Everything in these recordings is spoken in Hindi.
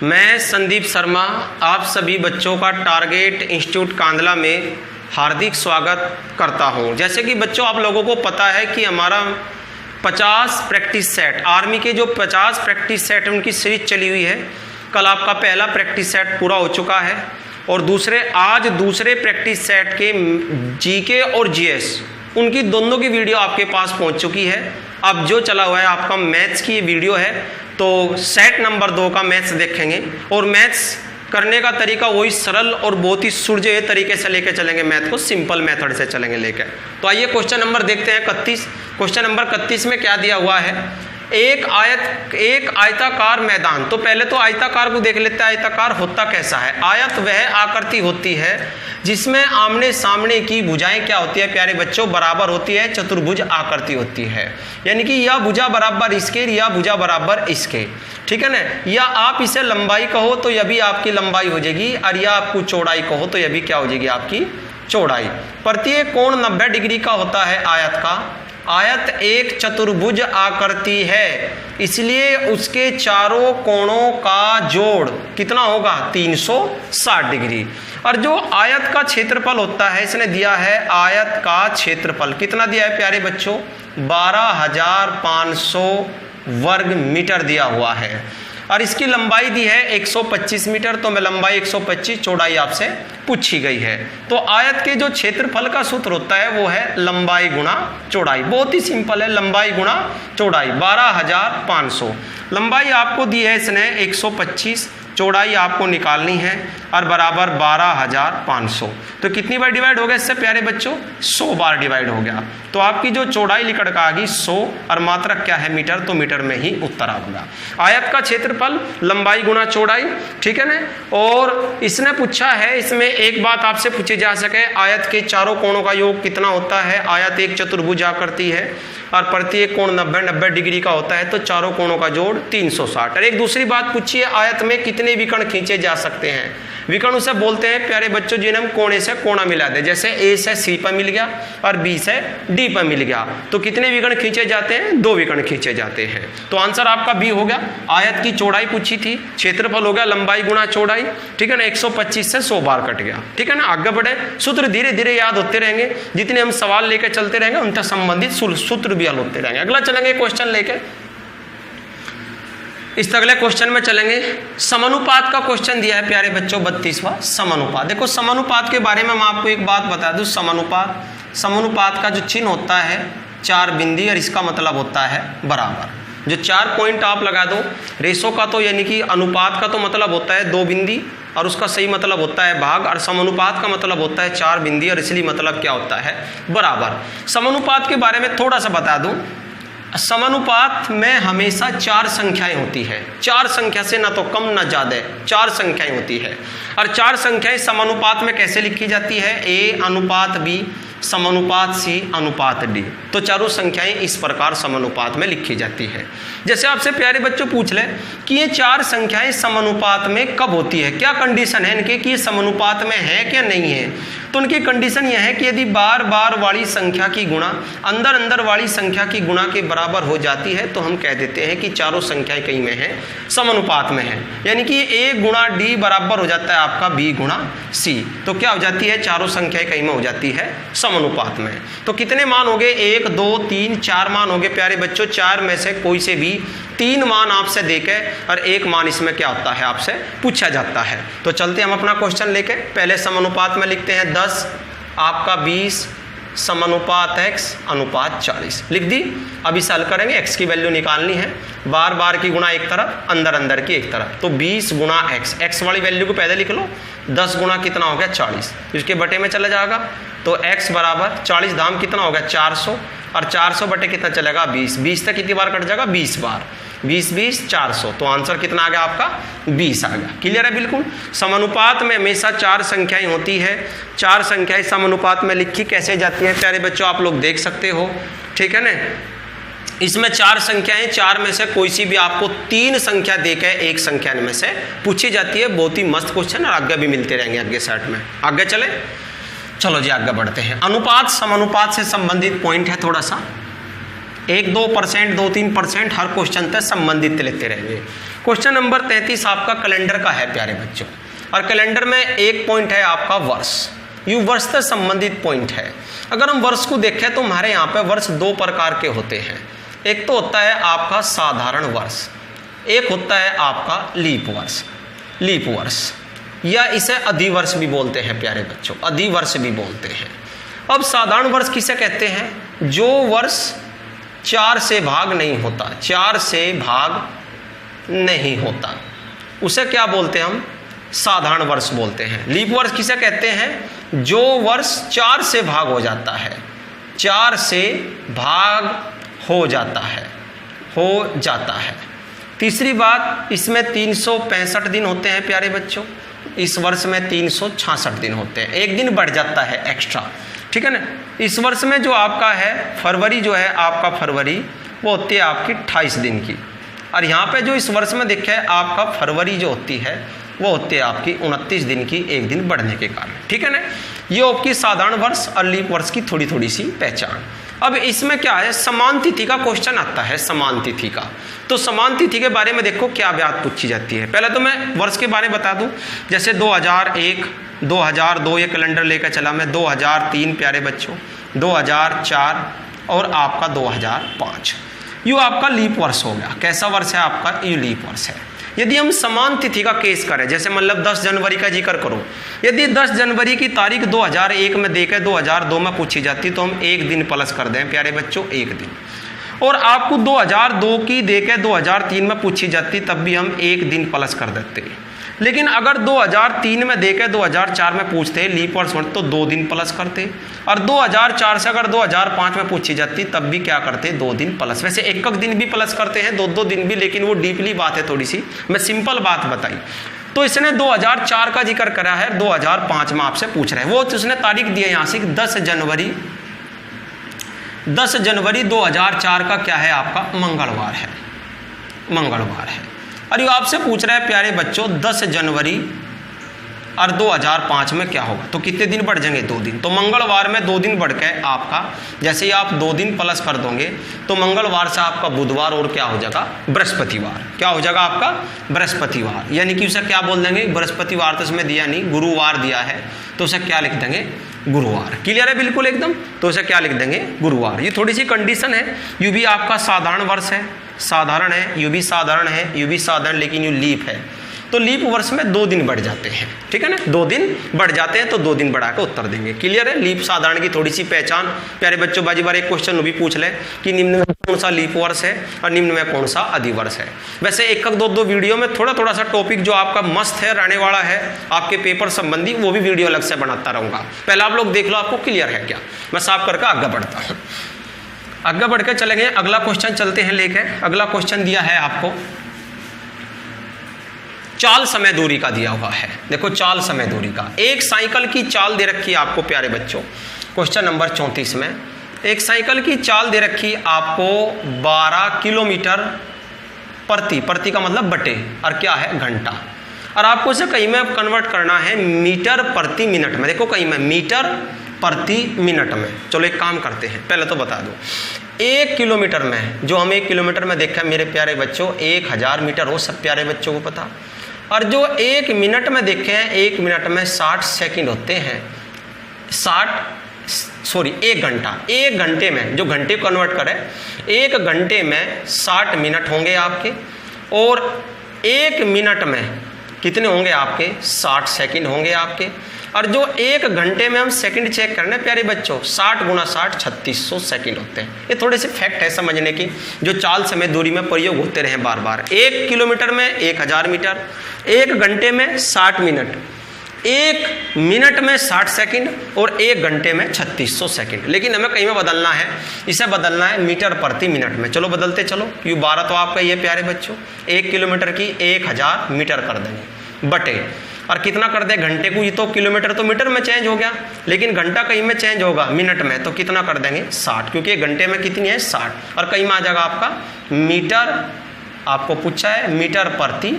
मैं संदीप शर्मा आप सभी बच्चों का टारगेट इंस्टीट्यूट कांदला में हार्दिक स्वागत करता हूं। जैसे कि बच्चों आप लोगों को पता है कि हमारा 50 प्रैक्टिस सेट, आर्मी के जो 50 प्रैक्टिस सेट है उनकी सीरीज चली हुई है। कल आपका पहला प्रैक्टिस सेट पूरा हो चुका है और आज दूसरे प्रैक्टिस सेट के जीके और जीएस उनकी दोनों की वीडियो आपके पास पहुंच चुकी है। अब जो चला हुआ है आपका मैथ्स की वीडियो है, तो सेट नंबर 2 का मैथ्स देखेंगे और मैथ्स करने का तरीका वही सरल और बहुत ही सुलझे तरीके से लेके चलेंगे। मैथ को सिंपल मेथड से चलेंगे लेके। तो आइए क्वेश्चन नंबर देखते हैं 31। क्वेश्चन नंबर 31 में क्या दिया हुआ है, एक आयताकार मैदान। तो पहले तो आयताकार को देख लेते हैं, आयताकार होता कैसा है। आयत वह आकृति होती है जिसमें आमने सामने की भुजाएं क्या होती है प्यारे बच्चों, बराबर होती है, चतुर्भुज आकृति होती है। यानी कि यह भुजा बराबर इसके, यह भुजा बराबर इसके, ठीक है ना। या आप इसे लंबाई कहो तो यह भी आपकी लंबाई हो जाएगी, और या आपको चौड़ाई कहो तो यह भी क्या हो जाएगी, आपकी चौड़ाई। प्रत्येक कोण 90 डिग्री का होता है आयत का। आयत एक चतुर्भुज आकृति है, इसलिए उसके चारों कोणों का जोड़ कितना होगा, 360 डिग्री। और जो आयत का क्षेत्रफल होता है, इसने दिया है आयत का क्षेत्रफल कितना दिया है प्यारे बच्चों, 12,500 वर्ग मीटर दिया हुआ है। और इसकी लंबाई दी है 125 मीटर। तो मैं लंबाई 125, चौड़ाई आपसे पूछी गई है। तो आयत के जो क्षेत्रफल का सूत्र होता है वो है लंबाई गुणा चौड़ाई। बहुत ही सिंपल है, लंबाई गुणा चौड़ाई 12,500। लंबाई आपको दी है इसने 125, चौड़ाई आपको निकालनी है और बराबर 12,500। तो कितनी बार डिवाइड हो गया इससे प्यारे बच्चों, 100 बार डिवाइड हो गया। तो आपकी जो चौड़ाई लिखड़ का आ गई 100 और मात्रक क्या है, मीटर। तो मीटर में ही उत्तर आएगा। आयत का क्षेत्रफल लंबाई गुणा चौड़ाई, ठीक है ना। और इसने पूछा है, इसमें एक बात आपसे पूछी जा सके, आयत के चारों कोणों का योग कितना होता है। आयत एक चतुर्भुज आकृति है और प्रत्येक कोण 90 डिग्री का होता है, तो चारों कोणों का जोड़ 360। और एक दूसरी बात पूछिए, आयत में कितने विकर्ण खींचे जा सकते हैं। विकर्ण उसे बोलते हैं प्यारे बच्चों जिन्हें हम कोने से कोना मिला दे। जैसे ए से सी पर मिल गया और बी से डी पर मिल गया, तो कितने विकर्ण खींचे जाते हैं, 2 विकर्ण खींचे जाते हैं। तो आंसर आपका बी हो गया। आयत की चौड़ाई पूछी थी, क्षेत्रफल हो गया लंबाई गुणा चौड़ाई, ठीक है ना। 125 से 100 बार कट गया, ठीक है ना। आगे बढ़े, सूत्र धीरे धीरे याद होते रहेंगे, जितने हम सवाल लेकर चलते रहेंगे उनसे संबंधित सूत्र भी हल होते रहेंगे। अगला चलेंगे क्वेश्चन लेके, इस अगले क्वेश्चन में चलेंगे। समानुपात का क्वेश्चन दिया है प्यारे बच्चों 32वां समानुपात। देखो समानुपात के बारे में मैं आपको एक बात बता दूं। समानुपात का जो चिन्ह होता है 4 बिंदी और इसका मतलब होता है बराबर। जो 4 पॉइंट आप लगा दो, रेशो का तो यानी कि अनुपात का तो मतलब होता है 2 बिंदी और उसका सही मतलब होता है भाग, और समानुपात का मतलब होता है 4 बिंदी और इसलिए मतलब क्या होता है, बराबर। समानुपात के बारे में थोड़ा सा बता दूं। समानुपात में हमेशा 4 संख्याएं होती है। 4 संख्या से ना तो कम ना ज्यादा, 4 संख्याएं होती है। और 4 संख्याएं समानुपात में कैसे लिखी जाती है, A अनुपात B समानुपात C अनुपात D। तो चारों संख्याएं इस प्रकार समानुपात में लिखी जाती है। जैसे आपसे प्यारे बच्चों पूछ ले कि ये 4 संख्याएं समानुपात में कब होती है, क्या कंडीशन है इनके कि ये समानुपात में है क्या नहीं है। तो उनकी कंडीशन यह है कि यदि बार बार वाली संख्या की गुणा अंदर अंदर वाली संख्या की गुणा के बराबर हो जाती है, तो हम कह देते हैं कि चारों संख्याएं कहीं में है, समानुपात में है। यानी कि A गुणा D बराबर हो जाता है आपका B गुणा C। तो क्या हो जाती है, चारों संख्याएं कहीं में हो जाती है समानुपात में। तो कितने मान हो गए, 1 2 3 4 मान हो गए प्यारे बच्चों। 4 में से कोई से भी 3 मान आपसे देके और 1 मान इसमें क्या होता है, आपसे पूछा जाता है। तो चलते हम अपना क्वेश्चन लेके, पहले समानुपात में लिखते हैं 10 आपका 20 समानुपात x अनुपात 40 लिख दी। अब इसे हल करेंगे, x की वैल्यू निकालनी है, बार बार की गुणा एक तरफ, अंदर अंदर की एक तरफ। तो 20 गुणा x वाली वैल्यू को पहले लिख लो, 10 गुणा कितना हो गया 40, इसके बटे में चला जाएगा। तो x बराबर 40 धाम कितना हो गया 400 और 400 बटे कितना चलेगा 20। 20 तक कितनी बार कट जाएगा 20 बार, 20 20 400। तो आंसर कितना आ गया आपका 20 आ गया। क्लियर है बिल्कुल। समानुपात में हमेशा 4 संख्याएं होती है। 4 संख्याएं समानुपात में लिखी कैसे जाती है प्यारे बच्चों, आप लोग देख सकते हो, ठीक है ना। इसमें 4 संख्याएं, 4 में से कोई सी भी आपको 3 संख्या देकर एक संख्या में से पूछी जाती है। बहुत ही मस्त क्वेश्चन और आगे भी मिलते रहेंगे आगे सेट में। आगे चले, चलो जी आगे बढ़ते हैं। अनुपात समानुपात से संबंधित पॉइंट है थोड़ा सा, 1-2%, 2-3% हर क्वेश्चन तक संबंधित लेते रहेंगे। क्वेश्चन नंबर 33 आपका कैलेंडर का है प्यारे बच्चों, और कैलेंडर में एक पॉइंट है आपका वर्ष। ये वर्ष से संबंधित पॉइंट है। अगर हम वर्ष को देखें तो हमारे यहाँ पे वर्ष दो प्रकार के होते हैं। एक तो होता है आपका साधारण वर्ष, एक होता है आपका लीप वर्ष। लीप वर्ष या इसे अधिवर्ष भी बोलते हैं प्यारे बच्चों, अधिवर्ष भी बोलते हैं। अब साधारण वर्ष किसे कहते हैं? जो वर्ष 4 से भाग नहीं होता, 4 से भाग नहीं होता, उसे क्या बोलते हैं हम? साधारण वर्ष बोलते हैं। लीप वर्ष किसे कहते हैं? जो वर्ष 4 से भाग हो जाता है, 4 से भाग हो जाता है, हो जाता है। तीसरी बात, इसमें 365 दिन होते हैं प्यारे बच्चों, इस वर्ष में 366 दिन होते हैं, एक दिन बढ़ जाता है एक्स्ट्रा, ठीक है ना। इस वर्ष में जो आपका है फरवरी, जो है आपका फरवरी, वो होती है आपकी 28 दिन की, और यहाँ पे जो इस वर्ष में देखा है आपका फरवरी जो होती है वो होती है आपकी 29 दिन की, एक दिन बढ़ने के कारण, ठीक है ना। ये आपकी साधारण वर्ष और लीप वर्ष की थोड़ी थोड़ी सी पहचान। अब इसमें क्या है, समान तिथि का क्वेश्चन आता है, समान तिथि का। तो समान तिथि के बारे में देखो क्या बात पूछी जाती है। पहले तो मैं वर्ष के बारे में बता दूं, जैसे 2001, 2002 ये कैलेंडर लेकर चला मैं, 2003 प्यारे बच्चों, 2004 और आपका 2005, ये आपका लीप वर्ष हो गया। कैसा वर्ष है आपका? ये लीप वर्ष है। यदि हम समान तिथि का केस करें, जैसे मतलब 10 जनवरी का जिक्र करो, यदि 10 जनवरी की तारीख 2001 में देकर 2002 में पूछी जाती तो हम एक दिन प्लस कर दें प्यारे बच्चों, एक दिन। और आपको 2002 की देकर 2003 में पूछी जाती तब भी हम एक दिन प्लस कर देते। लेकिन अगर 2003 में देकर 2004 में पूछते लीप वर्ष तो 2 दिन प्लस करते, और 2004 से अगर 2005 में पूछी जाती तब भी क्या करते? 2 दिन प्लस। वैसे एक दिन भी प्लस करते हैं, 2 दिन भी, लेकिन वो डीपली बात है थोड़ी सी, मैं सिंपल बात बताई। तो इसने 2004 का जिक्र करा है, 2005 में आपसे पूछ रहे हैं, वो उसने तारीख दी है यहाँ से 10 जनवरी 2004 का क्या है आपका? मंगलवार है, मंगलवार है। और ये आपसे पूछ रहा है प्यारे बच्चों 10 जनवरी और 2005 में क्या होगा, तो कितने दिन बढ़ जाएंगे? 2 दिन। तो मंगलवार में 2 दिन बढ़ के आपका, जैसे ही आप 2 दिन प्लस कर दोगे तो मंगलवार से आपका बुधवार और क्या हो जाएगा? बृहस्पतिवार। क्या हो जाएगा आपका? बृहस्पतिवार। यानी कि उसे क्या बोल देंगे? बृहस्पतिवार तो इसमें दिया नहीं, गुरुवार दिया है, तो उसे क्या लिख देंगे? गुरुवार। क्लियर है बिल्कुल एकदम? तो उसे क्या लिख देंगे? गुरुवार। ये थोड़ी सी कंडीशन है। यू भी आपका साधारण वर्ष है, साधारण है, यू भी साधारण है, यू भी साधारण, लेकिन यू लीप है, तो लीप वर्ष में 2 दिन बढ़ जाते हैं, ठीक है ना। 2 दिन बढ़ जाते हैं तो 2 दिन बढ़ा के उत्तर देंगे। क्लियर है? लीप साधारण की थोड़ी सी पहचान प्यारे बच्चों। बाजी बार एक क्वेश्चन वो भी पूछ ले कि निम्न में कौन सा लीप वर्ष है और निम्न में कौन सा अधिवर्ष है। वैसे एक 2 वीडियो में थोड़ा थोड़ा सा टॉपिक जो आपका मस्त है, रहने वाला है आपके पेपर संबंधी, वो भी वीडियो अलग से बनाता रहूँगा। पहले आप लोग देख लो आपको क्लियर है क्या। मैं साफ करके आगे बढ़ता हूँ, आगे बढ़ के चलेंगे। अगला क्वेश्चन चलते हैं लेके। अगला क्वेश्चन दिया है आपको चाल समय दूरी का दिया हुआ है। देखो चाल समय दूरी का, एक साइकिल की चाल दे रखी है आपको प्यारे बच्चों, क्वेश्चन नंबर 34 में एक साइकिल की चाल दे रखी आपको 12 किलोमीटर प्रति का मतलब बटे, और क्या है? घंटा। और आपको इसे कहीं में कन्वर्ट करना है मीटर प्रति मिनट में। देखो कहीं में मीटर प्रति मिनट में। चलो एक काम करते हैं, पहले तो बता दो 1 किलोमीटर में, जो हम 1 किलोमीटर में देखा मेरे प्यारे बच्चों 1000 मीटर हो, सब प्यारे बच्चों को पता। और जो 1 मिनट में देखे हैं, 1 मिनट में 60 सेकंड होते हैं, 1 घंटा, 1 घंटे में जो घंटे को कन्वर्ट करें, 1 घंटे में 60 मिनट होंगे आपके, और 1 मिनट में कितने होंगे आपके? 60 सेकंड होंगे आपके। और जो 1 घंटे में हम सेकंड चेक करने प्यारे बच्चों, 60 × 60 3600 सेकंड होते हैं। ये थोड़े से फैक्ट है समझने की, जो चाल समय दूरी में प्रयोग होते रहे बार बार। 1 किलोमीटर में 1000 मीटर, 1 घंटे में 60 मिनट, 1 मिनट में 60 सेकंड, और 1 घंटे में 3600 सेकंड। लेकिन हमें कहीं में बदलना है, इसे बदलना है मीटर प्रति मिनट में। चलो बदलते चलो, क्यों 12 तो आपका ये प्यारे बच्चों, 1 किलोमीटर की 1000 मीटर कर देंगे बटे, और कितना कर दे घंटे को? ये तो किलोमीटर तो मीटर में चेंज हो गया, लेकिन घंटा कहीं में चेंज होगा मिनट में, तो कितना कर देंगे? 60, क्योंकि घंटे में कितनी है? 60, और कहीं में आ जाएगा आपका मीटर। आपको पूछा है मीटर प्रति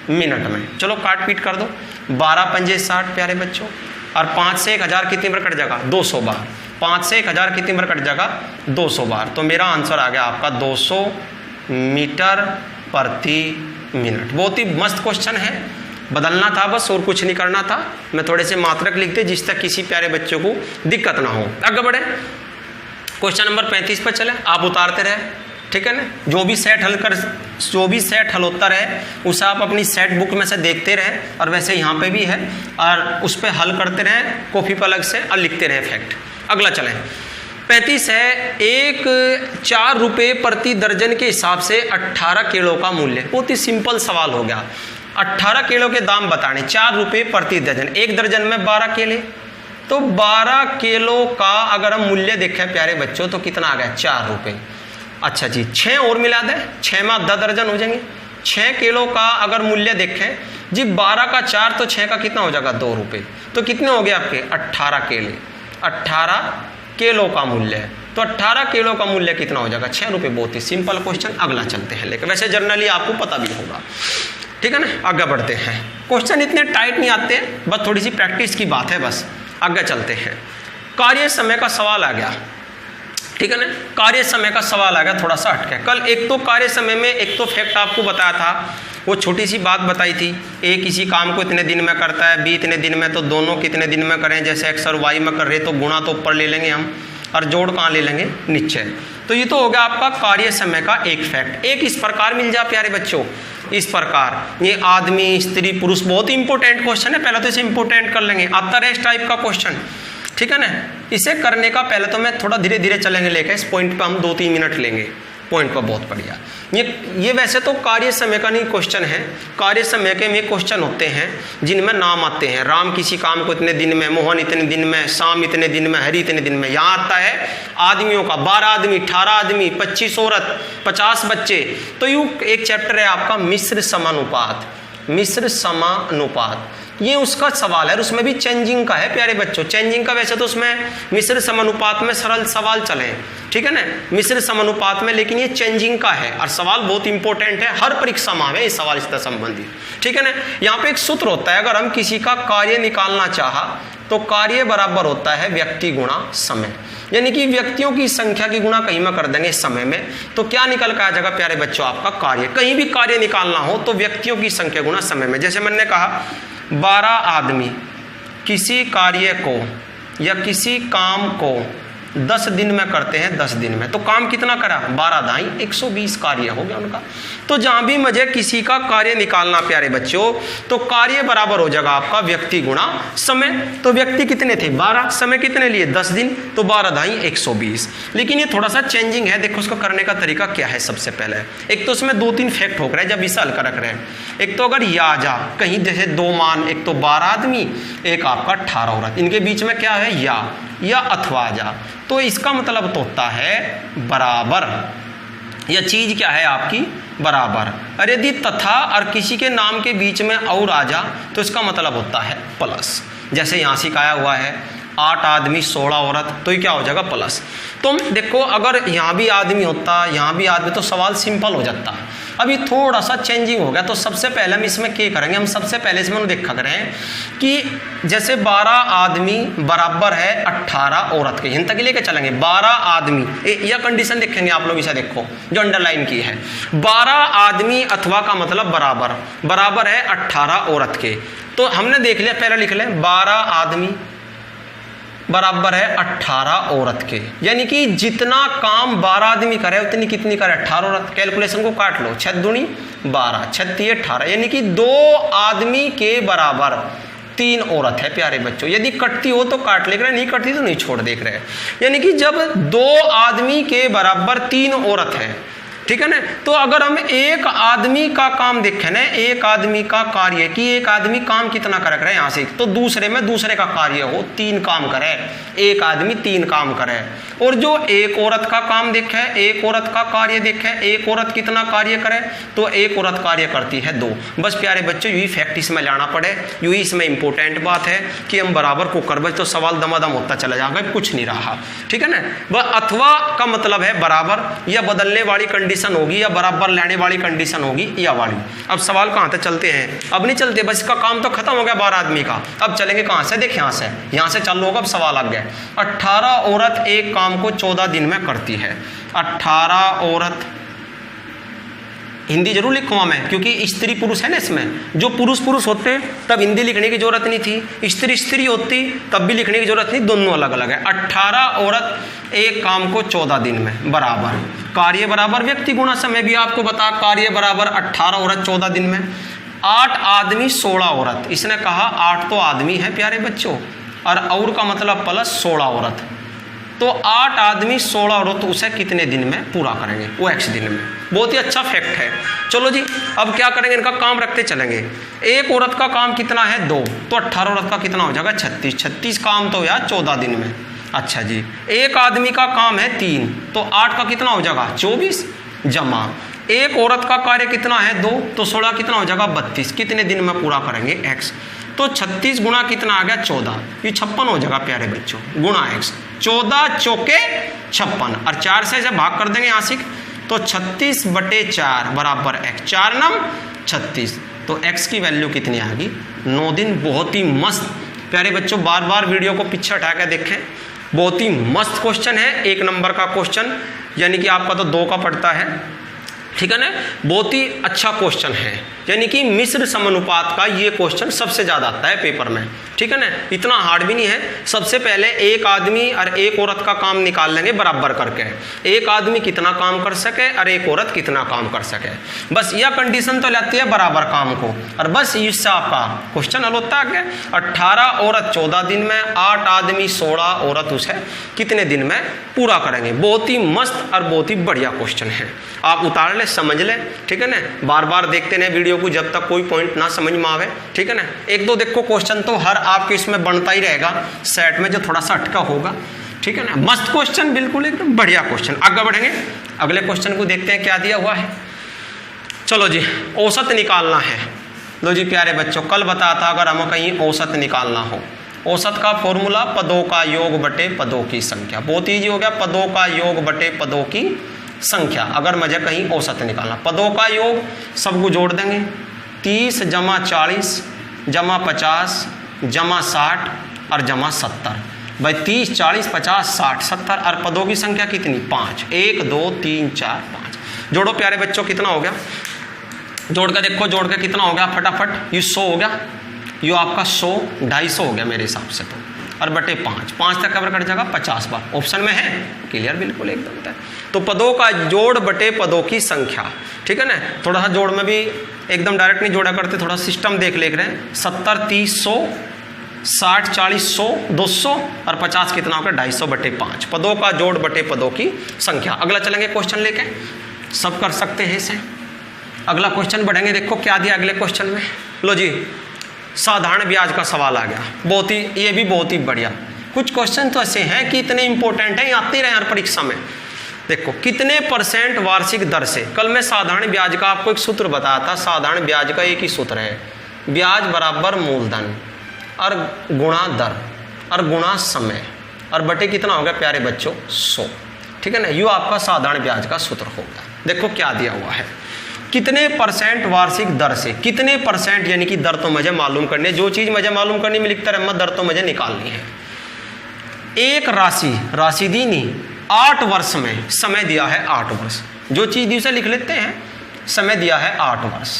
मिनट में। चलो काट पीट कर दो, 12 पंजे 60 प्यारे बच्चों, और 5 से 1000 कितनी बार कट जाएगा? 200 बार। 5 से 1000 कितनी बार कट जाएगा? 200 बार। तो मेरा आंसर आ गया आपका 200 मीटर प्रति मिनट। बहुत ही मस्त क्वेश्चन है, बदलना था बस और कुछ नहीं करना था। मैं थोड़े से मात्रक लिखते जिस तक किसी प्यारे बच्चों को दिक्कत ना हो। आगे बढ़े, क्वेश्चन नंबर 35 पर चले, आप उतारते रहे, ठीक है ना। जो भी सेट हल होता रहे उसे आप अपनी सेट बुक में से देखते रहे, और वैसे यहाँ पे भी है, और उस पर हल करते रहे कॉपी पर अलग से और लिखते रहे फैक्ट। अगला चलें, 35 है, 4 रुपये प्रति दर्जन के हिसाब से 18 किलो का मूल्य। बहुत ही सिंपल सवाल हो गया। 18 किलो के दाम बताने, 4 रुपये प्रति दर्जन, एक दर्जन में 12 केले, तो 12 किलो का अगर हम मूल्य देखें प्यारे बच्चों तो कितना आ गया, 4 रुपये। अच्छा जी, 6 और मिला दें, 6 में 10 दर्जन हो जाएंगे। 6 किलो का अगर मूल्य देखें जी, 12 का 4 तो 6 का कितना हो जाएगा, 2 रुपये। तो कितने हो गए आपके, 18 केले, 18 किलो का मूल्य है, तो 18 किलो का मूल्य कितना हो जाएगा, 6 रुपये। बहुत ही सिंपल क्वेश्चन। अगला चलते हैं, लेकिन वैसे जनरली आपको पता भी होगा, ठीक है ना। आगे बढ़ते हैं, क्वेश्चन इतने टाइट नहीं आते, बस थोड़ी सी प्रैक्टिस की बात है बस। आगे चलते हैं, कार्य समय का सवाल आ गया, ठीक है ना। कार्य समय का सवाल आ गया, थोड़ा सा हटके। कल एक तो कार्य समय में एक तो फैक्ट आपको बताया था, वो छोटी सी बात बताई थी, ए किसी काम को इतने दिन में करता है, बी इतने दिन में, तो दोनों कितने दिन में करें। जैसे एक्स और वाई में कर रहे तो गुणा तो ऊपर ले लेंगे हम, और जोड़ कहाँ ले लेंगे, नीचे। तो ये तो हो गया आपका कार्य समय का एक फैक्ट। एक इस प्रकार मिल जाए प्यारे बच्चों, इस प्रकार, ये आदमी स्त्री पुरुष, बहुत ही इंपॉर्टेंट क्वेश्चन है, पहले तो इसे इंपॉर्टेंट कर लेंगे। आता रहे इस टाइप का क्वेश्चन, ठीक है ना। इसे करने का पहले तो मैं थोड़ा धीरे धीरे चलेंगे, लेकर इस पॉइंट पे हम 2-3 मिनट लेंगे, पॉइंट पर बहुत बढ़िया। ये वैसे तो कार्य समय का नहीं क्वेश्चन है, कार्य समय के में क्वेश्चन होते हैं जिनमें नाम आते हैं। राम किसी काम को इतने दिन में, मोहन इतने दिन में, शाम इतने दिन में, हरि इतने दिन में। यहाँ आता है आदमियों का, 12 आदमी, 18 आदमी, 25 औरत, 50 बच्चे। तो यूँ एक चैप्टर है आपका मिश्र समानुपात, मिश्र समानुपात, ये उसका सवाल है, और उसमें भी चेंजिंग का है प्यारे बच्चों। चेंजिंग का वैसे तो उसमें मिश्र समानुपात में सरल सवाल चले, ठीक है ना, मिश्र समानुपात में, लेकिन ये चेंजिंग का है और सवाल बहुत इंपॉर्टेंट है, हर परीक्षा में है ये सवाल इससे संबंधित, ठीक है ना। यहाँ पे एक सूत्र होता है, अगर हम किसी का कार्य निकालना चाहा तो कार्य बराबर होता है व्यक्ति गुणा समय, यानी कि व्यक्तियों की संख्या की गुणा कहीं में कर देंगे समय में, तो क्या निकल कर आ जाएगा प्यारे बच्चों, आपका कार्य। कहीं भी कार्य निकालना हो तो व्यक्तियों की संख्या गुणा समय में। जैसे मैंने कहा 12 आदमी किसी कार्य को या किसी काम को 10 दिन में करते हैं, 10 दिन में, तो काम कितना करा, 12 दाई 120 कार्य हो गया उनका। तो जहां भी मुझे किसी का कार्य निकालना प्यारे बच्चों, तो कार्य बराबर हो जाएगा आपका व्यक्ति गुणा समय। तो व्यक्ति कितने थे, 12, समय कितने लिए, 10 दिन, तो 12 दाई 120। लेकिन ये थोड़ा सा चेंजिंग है, देखो उसको करने का तरीका क्या है। सबसे पहले एक तो उसमें 2-3 फैक्ट हो रहे हैं जब इसे हल कर रख रहे हैं। एक तो अगर या जा कहीं जैसे 2 मान, एक तो 12 आदमी, एक आपका 18 औरत, इनके बीच में क्या है, या अथवा जा, तो इसका मतलब तो होता है बराबर, यह चीज क्या है आपकी बराबर। और यदि तथा और किसी के नाम के बीच में और आ जा तो इसका मतलब होता है प्लस। जैसे यहाँ सिखाया हुआ है 8 आदमी 16 औरत, तो ये क्या हो जाएगा प्लस। तो देखो अगर यहाँ भी आदमी होता, यहाँ भी आदमी, तो सवाल सिंपल हो जाता। अभी थोड़ा सा चेंजिंग हो गया, तो सबसे पहले हम इसमें क्या करेंगे, हम सबसे पहले इसमें देखा करें कि जैसे 12 आदमी बराबर है 18 औरत के, हिंद तक लेके चलेंगे। 12 आदमी, यह कंडीशन देखेंगे आप लोग, इसे देखो जो अंडरलाइन की है, 12 आदमी अथवा का मतलब बराबर है 18 औरत के। तो हमने देख लिया, पहले लिख लें 12 आदमी बराबर है 18 औरत के, यानी कि जितना काम 12 आदमी करे उतनी कितनी करे, 18 औरत। कैलकुलेशन को काट लो, 6 दूनी 12, 6 18, यानी कि 2 आदमी के बराबर 3 औरत है प्यारे बच्चों। यदि कटती हो तो काट लेकर, नहीं कटती तो नहीं छोड़ देख रहे। यानी कि जब 2 आदमी के बराबर 3 औरत है, ठीक है ना, तो अगर हम एक आदमी का काम देखें ना, एक आदमी का कार्य कि एक आदमी काम कितना कर रहा है यहाँ से, तो दूसरे में दूसरे का कार्य हो 3 काम करे, एक आदमी 3 काम करे। और जो एक औरत का काम देखे, एक औरत का कार्य देखे, एक औरत कितना कार्य करे, तो एक औरत कार्य करती है 2। बस प्यारे बच्चों यही फैक्ट इसमें लाना पड़े, यही इसमें इंपॉर्टेंट बात है कि हम बराबर को कर बच तो सवाल दमादम होता चला जाएगा, कुछ नहीं रहा, ठीक है ना। वह अथवा का मतलब है बराबर, या बदलने वाली कंडीशन होगी, या बराबर लेने वाली कंडीशन होगी, या वाली। अब सवाल कहाँ तक चलते हैं, अब नहीं चलते, बस इसका काम तो खत्म हो गया 12 आदमी का। अब चलेंगे कहाँ से, देख यहाँ से चालू होगा। अब सवाल आ गया 18 औरत एक काम को 14 दिन में करती है। 18 औरत हिंदी जरूर लिखूंगा मैं, क्योंकि स्त्री पुरुष है ना इसमें। जो पुरुष पुरुष होते तब हिंदी लिखने की जरूरत नहीं थी, स्त्री स्त्री होती तब भी लिखने की जरूरत नहीं, दोनों अलग अलग है। 18 औरत एक काम को 14 दिन में बराबर, कार्य बराबर व्यक्ति गुणा समय भी आपको बता, कार्य बराबर 18 औरत 14 दिन में। 8 आदमी 16 औरत, इसने कहा 8 तो आदमी है प्यारे बच्चों, और का मतलब प्लस 16 औरत, तो 8 आदमी 16 औरत उसे कितने दिन में पूरा करेंगे, वो x दिन में। बहुत ही अच्छा फैक्ट है। चलो जी अब क्या करेंगे, इनका काम रखते चलेंगे। एक औरत का काम कितना है 2, तो 18 औरत का कितना हो जाएगा 36, 36 काम तो यार 14 दिन में। अच्छा जी, एक आदमी का काम है 3, तो 8 का कितना हो जाएगा 24, जमा एक औरत का कार्य कितना है 2, तो 16 कितना हो जाएगा 32, कितने दिन में पूरा करेंगे x, तो 36 गुणा कितना आ गया 14, ये 56 हो जाएगा प्यारे बच्चों, गुणा x, 14 चौके 56, और 4 से जब भाग कर देंगे आंशिक तो 36/4 बराबर x, 4 नम 36, तो x की वैल्यू कितनी आ गई 9 दिन। बहुत ही मस्त प्यारे बच्चों, बार बार वीडियो को पीछे हटा कर देखें, बहुत ही मस्त क्वेश्चन है, 1 नंबर का क्वेश्चन, यानी कि आपका तो 2 का पड़ता है, ठीक है ना। बहुत ही अच्छा क्वेश्चन है, यानी कि मिश्र समानुपात का ये क्वेश्चन सबसे ज़्यादा आता है पेपर में, ठीक है ना। इतना हार्ड भी नहीं है। सबसे पहले एक आदमी और एक औरत का काम निकाल लेंगे बराबर करके, एक आदमी कितना काम कर सके और एक औरत कितना काम कर सके, बस यह कंडीशन तो लाती है बराबर काम को, और बस इससे आपका क्वेश्चन हल होता है। 18 औरत 14 दिन में, 8 आदमी 16 औरत उसे कितने दिन में पूरा करेंगे। बहुत ही मस्त और बहुत ही बढ़िया क्वेश्चन है, आप उतार ले, समझ ले, ठीक है ना। बार बार देखते रहे वीडियो को जब तक कोई पॉइंट ना समझ में आवे, ठीक है ना। 1-2 देखो क्वेश्चन तो हर आपके इसमें बनता ही रहेगा सेट में, जो थोड़ा सा अटका होगा, ठीक है ना। मस्त क्वेश्चन, बिल्कुल एकदम बढ़िया क्वेश्चन। आगे बढ़ेंगे, अगले क्वेश्चन को देखते हैं क्या दिया हुआ है। चलो जी, औसत निकालना है। लो जी प्यारे बच्चों, कल बताया था अगर हमें कहीं औसत निकालना हो, औसत का फॉर्मूला पदों का योग बटे पदों की संख्या। बहुत ईजी हो गया, पदों का योग बटे पदों की संख्या। अगर मुझे कहीं औसत निकालना, पदों का योग सबको जोड़ देंगे, 30 जमा 40 जमा 50 जमा 60 और जमा 70। भाई 30 40 50 60 70, और पदों की संख्या कितनी 5, 1 2 3 4 5। जोड़ो प्यारे बच्चों, कितना हो गया, जोड़ के देखो, जोड़ के कितना हो गया फटाफट, ये 100 हो गया, ये आपका 100 250 हो गया मेरे हिसाब से, तो और बटे 5 तक कवर कट जाएगा 50 बार, ऑप्शन में है, क्लियर बिल्कुल एकदम तक। तो पदों का जोड़ बटे पदों की संख्या, ठीक है ना। थोड़ा सा जोड़ में भी एकदम डायरेक्ट नहीं जोड़ा करते, थोड़ा सिस्टम देख ले रहे हैं। 70 30 100, 60 40 100 200 और 50 कितना होगा 250 बटे 5, पदों का जोड़ बटे पदों की संख्या। अगला चलेंगे क्वेश्चन लेके, सब कर सकते हैं इसे। अगला क्वेश्चन बढ़ेंगे, देखो क्या दिया अगले क्वेश्चन में। लो जी, साधारण ब्याज का सवाल आ गया, बहुत ही, ये भी बहुत ही बढ़िया। कुछ क्वेश्चन तो ऐसे हैं कि इतने इंपॉर्टेंट हैं, आते रहे हर परीक्षा में। देखो, कितने % वार्षिक दर से, कल मैं साधारण ब्याज का आपको एक सूत्र बताया था। साधारण ब्याज का एक ही सूत्र है, ब्याज बराबर मूलधन और गुणा दर और गुणा समय और बटे कितना हो गया प्यारे बच्चों 100, ठीक है ना। ये आपका साधारण ब्याज का सूत्र होगा। देखो क्या दिया हुआ है, कितने % वार्षिक दर से, कितने % यानी कि दर तो मुझे मालूम करनी है, जो चीज़ मुझे मालूम करनी मैं लिखता रहूँगा, दर तो मुझे निकालनी है। एक राशि दी नहीं, 8 वर्ष में समय दिया है 8 वर्ष, जो चीज़ दी उसे लिख लेते हैं, समय दिया है 8 वर्ष,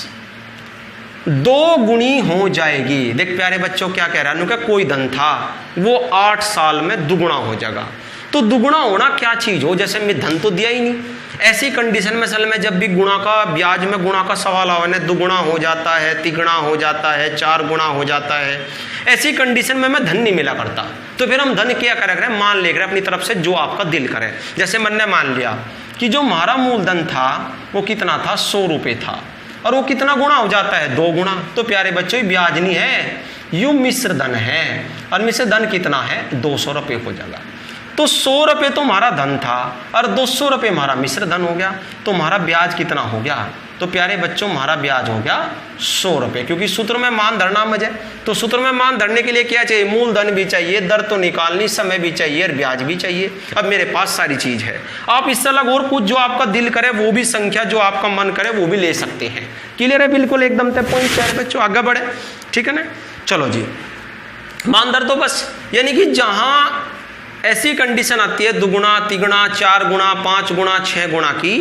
2 गुणी हो जाएगी। देख प्यारे बच्चों क्या कह रहा है, उनका कोई धन था वो 8 साल में दुगुना हो जाएगा। तो दुगुना होना क्या चीज़ हो, जैसे मैं धन तो दिया ही नहीं, ऐसी कंडीशन में असल में जब भी गुणा का, ब्याज में गुणा का सवाल आवे ना, दुगुना हो जाता है, तिगुना हो जाता है, 4 गुना हो जाता है, ऐसी कंडीशन में मैं धन नहीं मिला करता। तो फिर हम धन क्या करें, मान ले अपनी तरफ से जो आपका दिल करे। जैसे मैंने मान लिया कि जो हमारा मूलधन था वो कितना था 100 रुपये था, और वो कितना गुना हो जाता है 2 गुना। तो प्यारे बच्चों ब्याज नहीं है, यू मिश्र धन है, और मिश्र धन कितना है 200 रुपये हो जाएगा। तो 100 रुपये तो हमारा धन था और 200 रुपये हमारा मिश्र धन हो गया, तो हमारा ब्याज कितना हो गया, तो प्यारे बच्चों हमारा ब्याज हो गया 100 रुपये। क्योंकि सूत्र में मान धरना मुझे, तो सूत्र में मान धरने के लिए क्या चाहिए, मूलधन भी चाहिए, दर तो निकालनी, समय भी चाहिए और ब्याज भी चाहिए। अब मेरे पास सारी चीज है, आप इससे अलग और कुछ जो आपका दिल करे वो भी संख्या, जो आपका मन करे वो भी ले सकते हैं। क्लियर है बिल्कुल एकदम तक पॉइंट। प्यारे बच्चों आगे बढ़े, ठीक है ना। चलो जी, मान दर तो बस, यानी कि जहां ऐसी कंडीशन आती है दुगुना, तिगुना, 4 गुना, 5 गुना, 6 गुना की,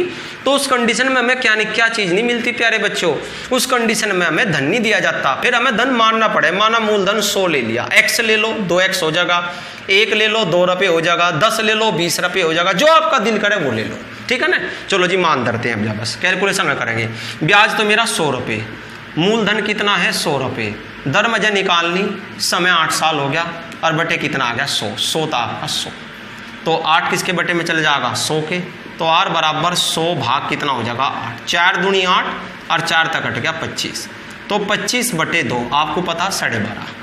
तो उस कंडीशन में हमें क्या चीज़ नहीं मिलती प्यारे बच्चों, उस कंडीशन में हमें धन नहीं दिया जाता, फिर हमें धन मानना पड़े। माना मूलधन 100 ले लिया, x ले लो 2x हो जाएगा, 1 ले लो 2 रुपये हो जाएगा, 10 ले लो 20 रुपये हो जाएगा, जो आपका दिल करे वो ले लो, ठीक है ना। चलो जी मान धरते हैं, अब बस कैलकुलेशन में करेंगे। ब्याज तो मेरा 100 रुपये, मूलधन कितना है 100 रुपये, दर मुझे निकालनी, समय 8 साल हो गया, और बटे कितना आ गया 100, 100 था आपका 100, तो 8 किसके बटे में चले जाएगा 100 के, तो r बराबर 100 भाग कितना हो जाएगा 8, 4 दूनी 8 और 4 तक कट गया 25, तो 25 बटे 2 आपको पता 12.5,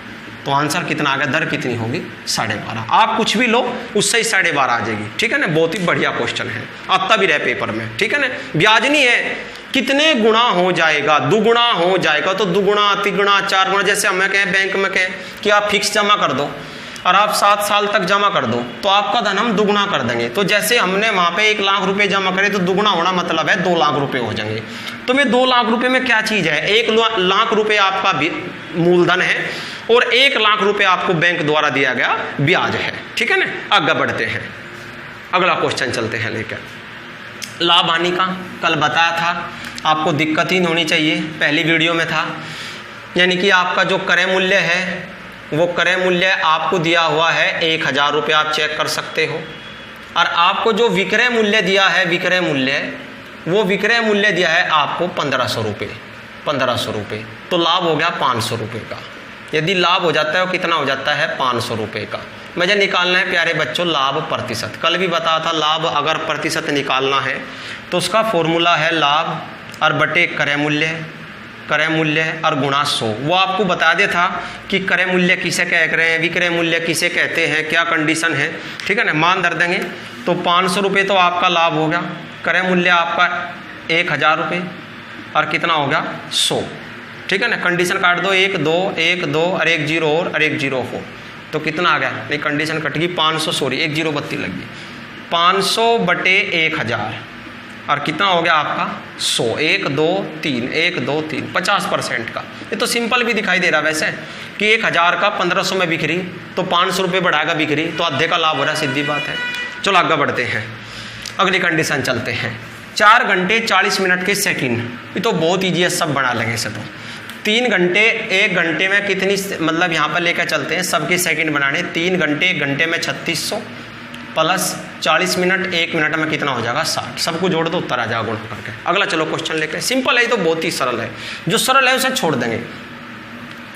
तो आंसर कितना आ गया, दर कितनी होगी 12.5। आप कुछ भी लो उससे ही 12.5 आ जाएगी, ठीक है ना। बहुत ही बढ़िया क्वेश्चन है, आता भी रहे पेपर में, ठीक है ना। ब्याज नहीं है, कितने गुना हो जाएगा, दुगुना हो जाएगा, तो दुगुना, तिगुना, 4 गुना, जैसे हमें कहें बैंक में कहें कि आप फिक्स जमा कर दो और आप 7 साल तक जमा कर दो, तो आपका धन हम दुगुना कर देंगे। तो जैसे हमने वहाँ पे 1 लाख रुपए जमा करे, तो दुगुना होना मतलब है 2 लाख रुपए हो जाएंगे। तो मैं 2 लाख रुपए में क्या चीज़ है, 1 लाख रुपए आपका मूलधन है और 1 लाख रुपए आपको बैंक द्वारा दिया गया ब्याज है, ठीक है ना। आगे बढ़ते हैं, अगला क्वेश्चन चलते हैं लेकर। लाभ हानि का कल बताया था, आपको दिक्कत ही नहीं होनी चाहिए, पहली वीडियो में था। यानी कि आपका जो क्रय मूल्य है, वो क्रय मूल्य आपको दिया हुआ है 1000 रुपये, आप चेक कर सकते हो, और आपको जो विक्रय मूल्य दिया है, विक्रय मूल्य, वो विक्रय मूल्य दिया है आपको 1500 रुपये, 1500 रुपये, तो लाभ हो गया 500 रुपये का। यदि लाभ हो जाता है वो कितना हो जाता है 500 रुपये का। मुझे निकालना है प्यारे बच्चों लाभ प्रतिशत, कल भी बताया था लाभ अगर प्रतिशत निकालना है तो उसका फॉर्मूला है लाभ और बटे क्रय मूल्य, क्रय मूल्य और गुणा 100। वो आपको बता दिया था कि क्रय मूल्य किसे कह रहे हैं, विक्रय मूल्य किसे कहते हैं, क्या कंडीशन है, ठीक है ना। मान धर देंगे, तो 500 रुपये तो आपका लाभ हो गया, क्रय मूल्य आपका 1000 रुपये और कितना हो गया 100, ठीक है ना। कंडीशन काट दो, 1 2 1 2 और 1 0 और 1 0 हो, तो कितना आ गया, नहीं कंडीशन कट गई 500, सॉरी 1 0 32 लग गई, 500 बटे 1000 और कितना हो गया आपका 100, 1 2 3 1 2 3 50% का। ये तो सिंपल भी दिखाई दे रहा है वैसे कि 1000 का 1500 में बिक्री, तो 500 रुपये बढ़ाएगा बिक्री, तो आधे का लाभ हो रहा है, सीधी बात है। चलो आगे बढ़ते हैं, अगली कंडीशन चलते हैं। 4 घंटे 40 मिनट के सेकंड, ये तो बहुत ईजी है, सब बना लेंगे इसे। तो 3 घंटे 1 घंटे में कितनी, मतलब यहाँ पर लेकर चलते हैं सबके सेकंड बनाने, 3 घंटे 1 घंटे में 3600 प्लस 40 मिनट 1 मिनट में कितना हो जाएगा 60, सबको जोड़ दो उत्तर आ जाएगा गुणा करके। अगला चलो क्वेश्चन लेकर, सिंपल है तो बहुत ही सरल है, जो सरल है उसे छोड़ देंगे।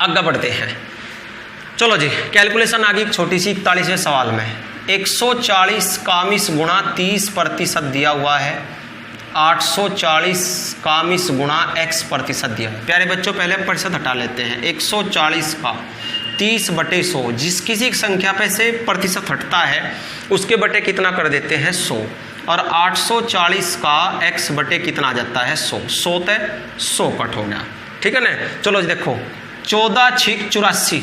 आगे बढ़ते हैं, चलो जी कैलकुलेशन आ गई छोटी सी 41वें सवाल में। 140 का मिस गुणा 30% दिया हुआ है, 840 का मिस गुणा x% दिया है। प्यारे बच्चों पहले प्रतिशत हटा लेते हैं, 140 का 30/100, जिस किसी संख्या पे से प्रतिशत हटता है उसके बटे कितना कर देते हैं 100, और 840 का x बटे कितना आ जाता है 100, 100 तय 100 कट हो गया, ठीक है ना। चलो देखो 14 6 84,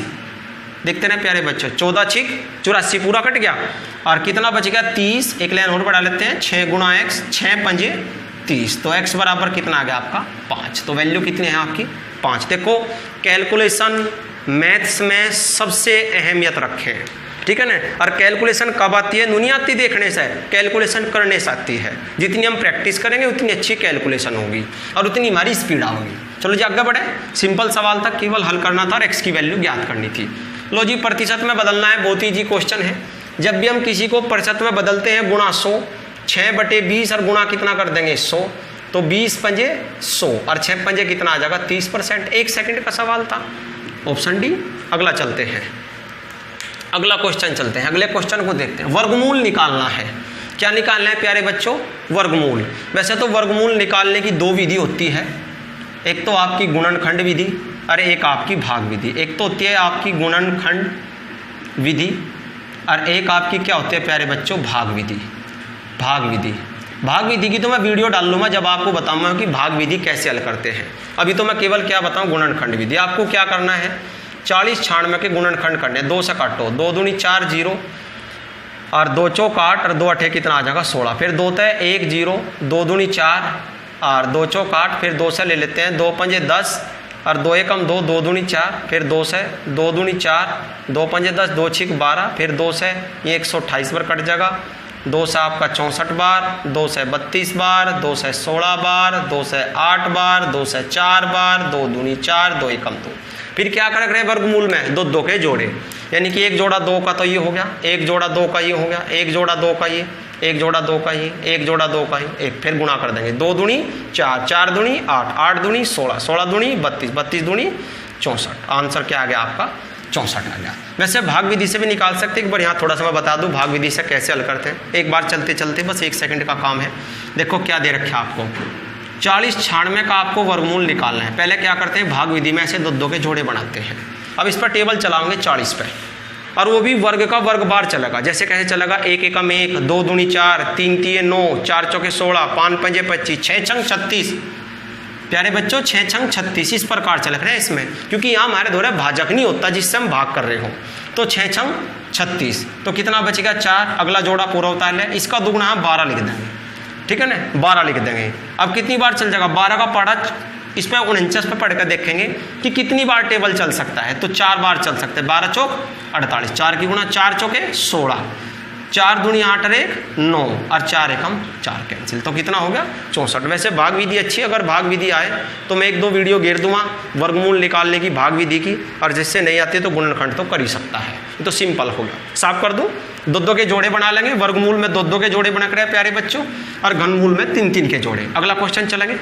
देखते ना प्यारे बच्चों 14 6 84 पूरा कट गया, और कितना बच गया 30, एक लाइन और बढ़ा लेते हैं, 6 गुणा x 6 5 30, तो x बराबर कितना आ गया आपका 5, तो वैल्यू कितनी है आपकी 5। देखो कैलकुलेशन मैथ्स में सबसे अहमियत रखें, ठीक है ना। और कैलकुलेशन कब आती है, नहीं आती देखने से, कैलकुलेशन करने से आती है। जितनी हम प्रैक्टिस करेंगे उतनी अच्छी कैलकुलेशन होगी और उतनी हमारी स्पीड होगी। चलो जी आगे बढ़े, सिंपल सवाल था, केवल हल करना था और x की वैल्यू ज्ञात करनी थी। लो जी प्रतिशत में बदलना है, बहुत ईजी क्वेश्चन है। जब भी हम किसी को प्रतिशत में बदलते हैं गुणा 100, 6/20 और गुणा कितना कर देंगे 100, तो 20 पंजे 100 और 6 पंजे कितना आ जाएगा 30%। 1 सेकंड का सवाल था, ऑप्शन डी। अगला चलते हैं, अगला क्वेश्चन चलते हैं, अगले क्वेश्चन को देखते हैं। वर्गमूल निकालना है, क्या निकालना है प्यारे बच्चों, वर्गमूल। वैसे तो वर्गमूल निकालने की 2 विधि होती है, एक तो आपकी गुणनखंड विधि और एक आपकी भाग विधि। एक तो होती है आपकी गुणनखंड विधि और एक आपकी क्या होती है प्यारे बच्चों भाग विधि। भाग विधि, भाग विधि की तो मैं वीडियो डाल लूँगा जब आपको बताऊंगा कि भाग विधि कैसे हल करते हैं। अभी तो मैं केवल क्या बताऊं गुणनखंड विधि। आपको क्या करना है 40 96 के गुणनखंड करने, 2 से काटो, 2 दूनी 4 0 और 2 चौक 8 और 2 अठे कितना आ जाएगा 16, फिर 2 तय 1 0, 2 दूनी 4 और 2 चौक 8, फिर 2 से ले लेते हैं, 2 पंजे 10 और 2 एकम 2, 2 दूनी 4, फिर 2 से 2 दूनी 4, 2 पंजे 10, 2 छिक 12, फिर 2 से ये 128 बार कट जाएगा, 2 से आपका 64 बार, 2 से 32 बार, 2 से 16 बार, 2 से 8 बार, 2 से 4 बार, 2 दूनी 4, 2 एकम 2। फिर क्या कर रहे हैं वर्गमूल में 2 2 के जोड़े, यानी कि 1 जोड़ा 2 का तो ये हो गया, 1 जोड़ा 2 का ये हो गया, 1 जोड़ा 2 का ये, 1 जोड़ा 2 का ये, 1 जोड़ा 2 का ये, 1 फिर गुणा कर देंगे, 2 दूनी 4, 4 दूनी 8, 8 दूनी 16, 16 दूनी 32, 32 दूनी 64। आंसर क्या आ गया आपका 64 आ गया। वैसे भाग विधि से भी निकाल सकते हैं, एक बार यहाँ थोड़ा सा मैं बता दूँ भाग विधि से कैसे हल करते हैं। एक बार चलते चलते बस 1 सेकंड का काम है। देखो क्या दे रखा है आपको, 40 96 का आपको वर्गमूल निकालना है। पहले क्या करते हैं भाग विधि में ऐसे 2 2 के जोड़े बनाते हैं। अब इस पर टेबल चलाओगे 40 पे, और वो भी वर्ग का वर्ग बार चलेगा। जैसे कैसे चलेगा, 1 एकम 1, 2 दूनी 4, 3 तिये 9, 4 चौके 16, 5 पंजे 25, 6 छंग 36। प्यारे बच्चों 6 छंग 36 इस प्रकार चल रहे हैं इसमें, क्योंकि यहाँ हमारे द्वारा भाजक नहीं होता जिससे हम भाग कर रहे हो। तो 6 छंग 36, तो कितना बचेगा 4, अगला जोड़ा पूरा होता है, इसका दुगुना हम 12 लिख देंगे, ठीक है ना, 12 लिख देंगे। अब कितनी बार चल जाएगा, 12 का पढ़ा इस पर 49 पे पढ़कर देखेंगे कि कितनी बार टेबल चल सकता है। तो 4 बार चल सकते हैं, 12 चौक 48, 4 की गुणा 4 चौके 16, 4 दूनी 8 और 1 9, और 4 एकम 4 कैंसिल, तो कितना हो गया 64। वैसे भाग विधि अच्छी, अगर भाग विधि आए तो मैं 1 2 वीडियो घेर दूंगा वर्गमूल निकालने की भाग विधि की, और जिससे नहीं आती तो गुणनखंड तो कर ही सकता है, तो सिंपल हो गया। साफ कर दूँ, 2 2 के जोड़े बना लेंगे, वर्गमूल में 2 2 के जोड़े बना कर प्यारे बच्चों, और घनमूल में 3 3 के जोड़े। अगला क्वेश्चन चलेंगे।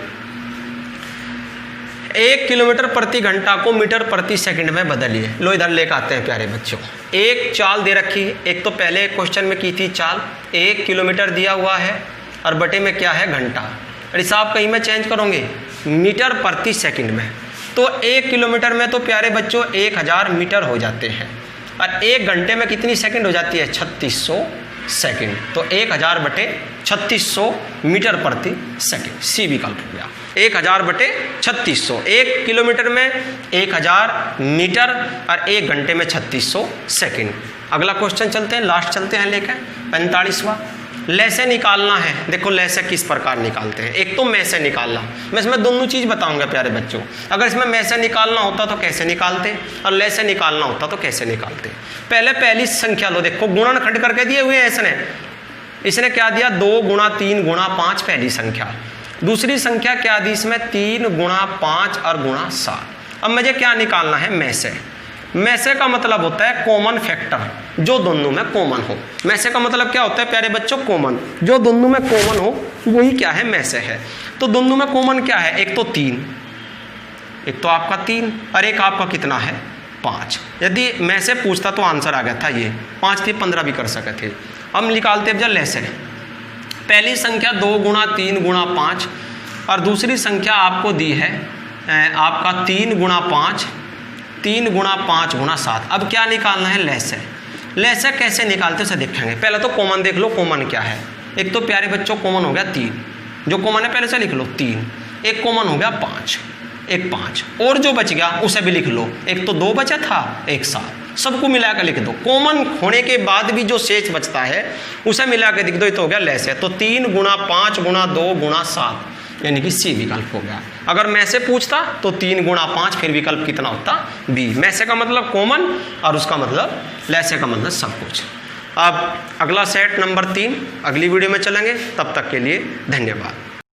1 किलोमीटर प्रति घंटा को मीटर प्रति सेकंड में बदलिए। लो इधर लेकर आते हैं प्यारे बच्चों। एक चाल दे रखी है, एक तो पहले क्वेश्चन में की थी चाल, 1 किलोमीटर दिया हुआ है और बटे में क्या है घंटा, और हिसाब कहीं में चेंज करोगे मीटर प्रति सेकंड में। तो 1 किलोमीटर में तो प्यारे बच्चों 1000 मीटर हो जाते हैं, और 1 घंटे में कितनी सेकंड हो जाती है 3600 सेकंड। तो 1000 बटे 3600 मीटर प्रति सेकंड, सी विकल्प हो गया। 1000 बटे 3600, 1 किलोमीटर में 1000 मीटर और 1 घंटे में 3600 सेकंड। अगला क्वेश्चन चलते हैं, लास्ट चलते हैं लेकर 45वां। लैसे निकालना है। देखो लैसे किस प्रकार निकालते हैं, एक तो मैं से निकालना, मैं इसमें दोनों चीज़ बताऊंगा प्यारे बच्चों। अगर इसमें मैं से निकालना होता तो कैसे निकालते, और लैसे निकालना होता तो कैसे निकालते। पहले पहली संख्या लो, देखो गुणनखंड करके दिए हुए हैं इसने क्या दिया 2 गुणा 3 गुणा 5 पहली संख्या। दूसरी संख्या क्या दी इसमें 3 गुणा 5 और गुणा 7। अब मुझे क्या निकालना है मैं से। मैसे का मतलब होता है कॉमन फैक्टर, जो दोनों में कॉमन हो। मैसे का मतलब क्या होता है प्यारे बच्चों कॉमन, जो दोनों में कॉमन हो वही क्या है मैसे है। तो दोनों में कॉमन क्या है, एक तो 3, एक तो आपका 3 और एक आपका कितना है 5। यदि मैं से पूछता तो आंसर आ गया था ये 5 थी 15 भी कर सकते थे। हम निकालते अब जब लैसे, पहली संख्या 2 गुणा 3 गुणा 5 और दूसरी संख्या आपको दी है आपका 3 गुणा 5, 3 गुणा 5 गुणा 7। अब क्या निकालना है लैसे। लैसे कैसे निकालते उसे देखेंगे। पहले तो कॉमन देख लो, कॉमन क्या है। एक तो प्यारे बच्चों कॉमन हो गया 3, जो कॉमन है पहले से लिख लो 3। एक कॉमन हो गया 5, एक 5 और जो बच गया उसे भी लिख लो। एक तो 2 बचा था, एक 7, सबको मिलाकर लिख दो। कॉमन होने के बाद भी जो शेष बचता है उसे मिलाकर लिख दो, ये तो हो गया लैसे। तो 3 गुणा 5 गुणा 2 गुणा 7 यानी कि सी विकल्प हो गया। अगर मैं से पूछता तो 3 गुणा 5 फिर विकल्प कितना होता बी। मैसे का मतलब कॉमन और उसका मतलब लैसे का मतलब सब कुछ। अब अगला सेट नंबर 3 अगली वीडियो में चलेंगे, तब तक के लिए धन्यवाद।